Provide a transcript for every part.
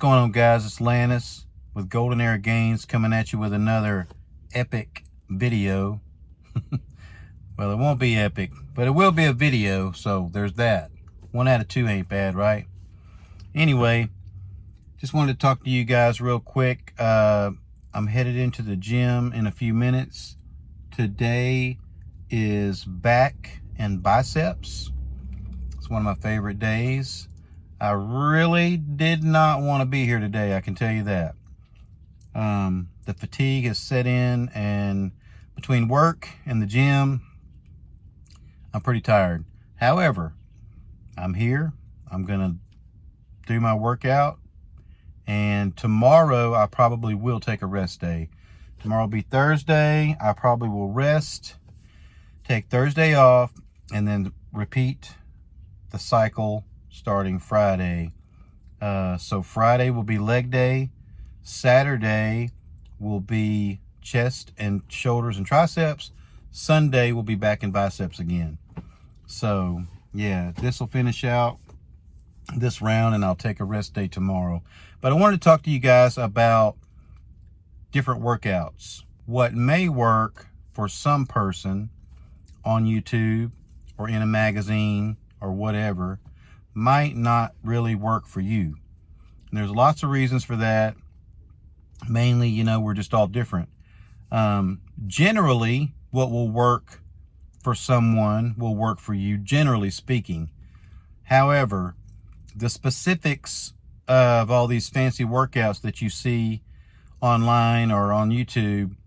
going on, guys? It's Lannis with Golden Era Gainz coming at you with another epic video. Well, it won't be epic, but it will be a video, so there's that. 1 out of 2 ain't bad, right? Anyway, just wanted to talk to you guys real quick. I'm headed into the gym in a few minutes. Today is back and biceps. It's one of my favorite days. I really did not want to be here today, I can tell you that. The fatigue has set in, and between work and the gym, I'm pretty tired. However, I'm here. I'm gonna do my workout, and tomorrow I probably will take a rest day. Tomorrow will be Thursday. I probably will rest, take Thursday off, and then repeat the cycle starting Friday. So Friday will be leg day. Saturday will be chest and shoulders and triceps. Sunday will be back in biceps again. So yeah, this will finish out this round, and I'll take a rest day tomorrow. But I wanted to talk to you guys about different workouts. What may work for some person on YouTube or in a magazine or whatever might not really work for you. And there's lots of reasons for that. Mainly, we're just all different. Generally, what will work for someone will work for you, generally speaking. However, the specifics of all these fancy workouts that you see online or on YouTube,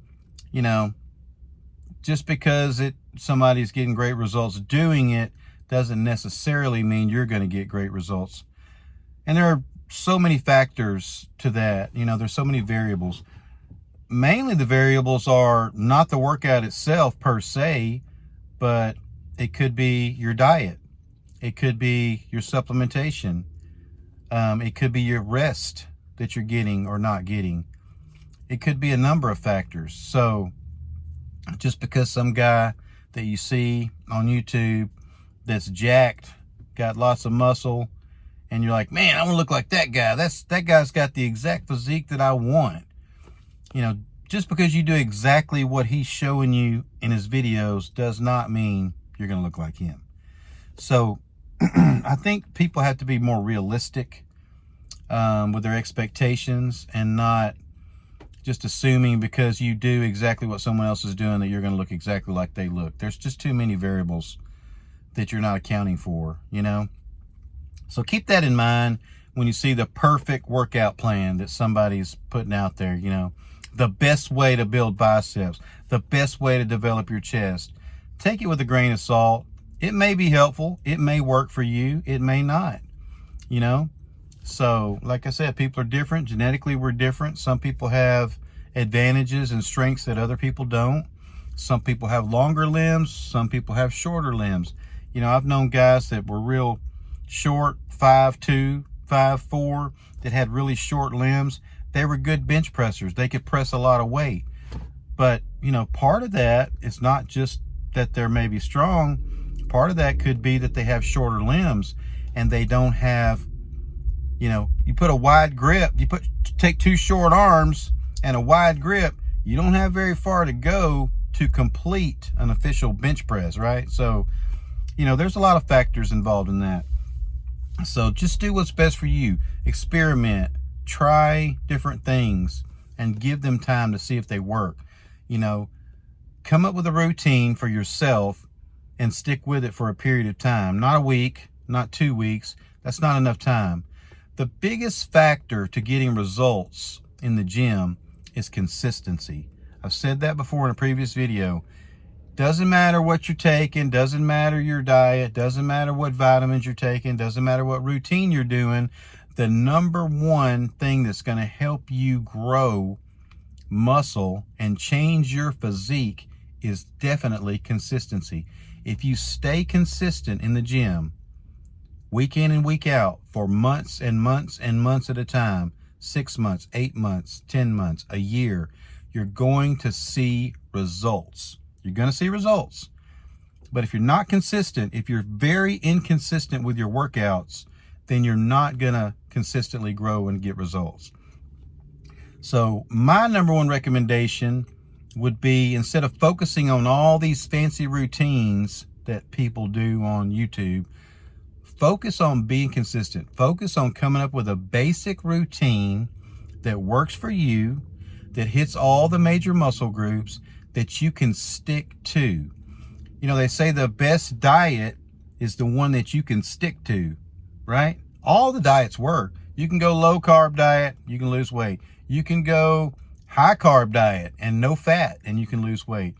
just because somebody's getting great results doing it doesn't necessarily mean you're going to get great results. And there are so many factors to that. There's so many variables. Mainly the variables are not the workout itself per se, but it could be your diet. It could be your supplementation. It could be your rest that you're getting or not getting. It could be a number of factors. So just because some guy that you see on YouTube that's jacked, got lots of muscle, and you're like, man, I want to look like that guy. That guy's got the exact physique that I want. Just because you do exactly what he's showing you in his videos does not mean you're going to look like him. So I think people have to be more realistic with their expectations, and not just assuming because you do exactly what someone else is doing that you're going to look exactly like they look. There's just too many variables that you're not accounting for, So keep that in mind when you see the perfect workout plan that somebody's putting out there, the best way to build biceps, the best way to develop your chest. Take it with a grain of salt. It may be helpful. It may work for you. It may not, So like I said, people are different. Genetically, we're different. Some people have advantages and strengths that other people don't. Some people have longer limbs. Some people have shorter limbs. I've known guys that were real short, 5'2", 5'4", that had really short limbs. They were good bench pressers. They could press a lot of weight. But, part of that is not just that they're maybe strong. Part of that could be that they have shorter limbs, and they don't have, you put a wide grip, take 2 short arms and a wide grip, you don't have very far to go to complete an official bench press, right? So, there's a lot of factors involved in that. So just do what's best for you. Experiment, try different things, and give them time to see if they work. Come up with a routine for yourself and stick with it for a period of time. Not a week, not 2 weeks. That's not enough time. The biggest factor to getting results in the gym is consistency. I've said that before in a previous video. Doesn't matter what you're taking, doesn't matter your diet, doesn't matter what vitamins you're taking, doesn't matter what routine you're doing. The number one thing that's going to help you grow muscle and change your physique is definitely consistency. If you stay consistent in the gym, week in and week out, for months and months and months at a time, 6 months, 8 months, 10 months, a year, you're going to see results. You're going to see results. But if you're not consistent, if you're very inconsistent with your workouts, then you're not going to consistently grow and get results. So my number one recommendation would be, instead of focusing on all these fancy routines that people do on YouTube, focus on being consistent. Focus on coming up with a basic routine that works for you, that hits all the major muscle groups, that you can stick to. You know, they say the best diet is the one that you can stick to, right? All the diets work. You can go low carb diet, you can lose weight. You can go high carb diet and no fat, and you can lose weight.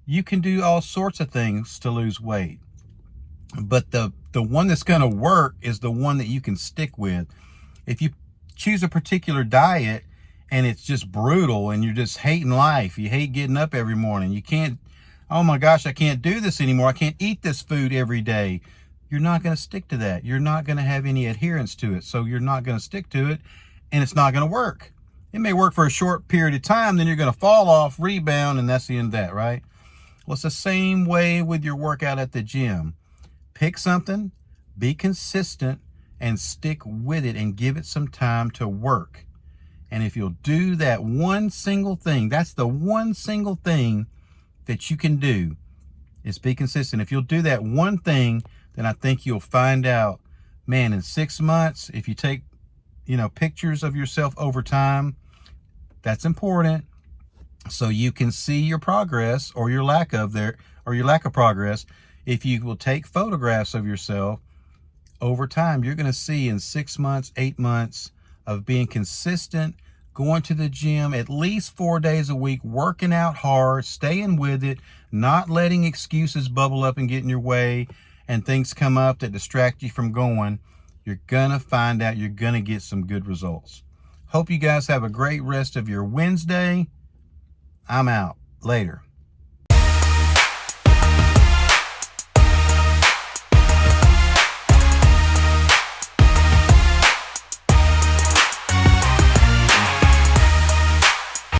You can do all sorts of things to lose weight. But the one that's going to work is the one that you can stick with. If you choose a particular diet and it's just brutal and you're just hating life, you hate getting up every morning, you can't, oh my gosh, I can't do this anymore, I can't eat this food every day, you're not going to stick to that. You're not going to have any adherence to it. So you're not going to stick to it, and it's not going to work. It may work for a short period of time, then you're going to fall off, rebound, and that's the end of that, right? Well, it's the same way with your workout at the gym. Pick something, be consistent, and stick with it and give it some time to work. And if you'll do that one single thing, that's the one single thing that you can do, is be consistent. If you'll do that one thing, then I think you'll find out, man, in 6 months, if you take, pictures of yourself over time, that's important, so you can see your progress or your lack of progress. If you will take photographs of yourself over time, you're going to see in 6 months, 8 months of being consistent, going to the gym at least 4 days a week, working out hard, staying with it, not letting excuses bubble up and get in your way, and things come up that distract you from going. You're going to find out you're going to get some good results. Hope you guys have a great rest of your Wednesday. I'm out. Later.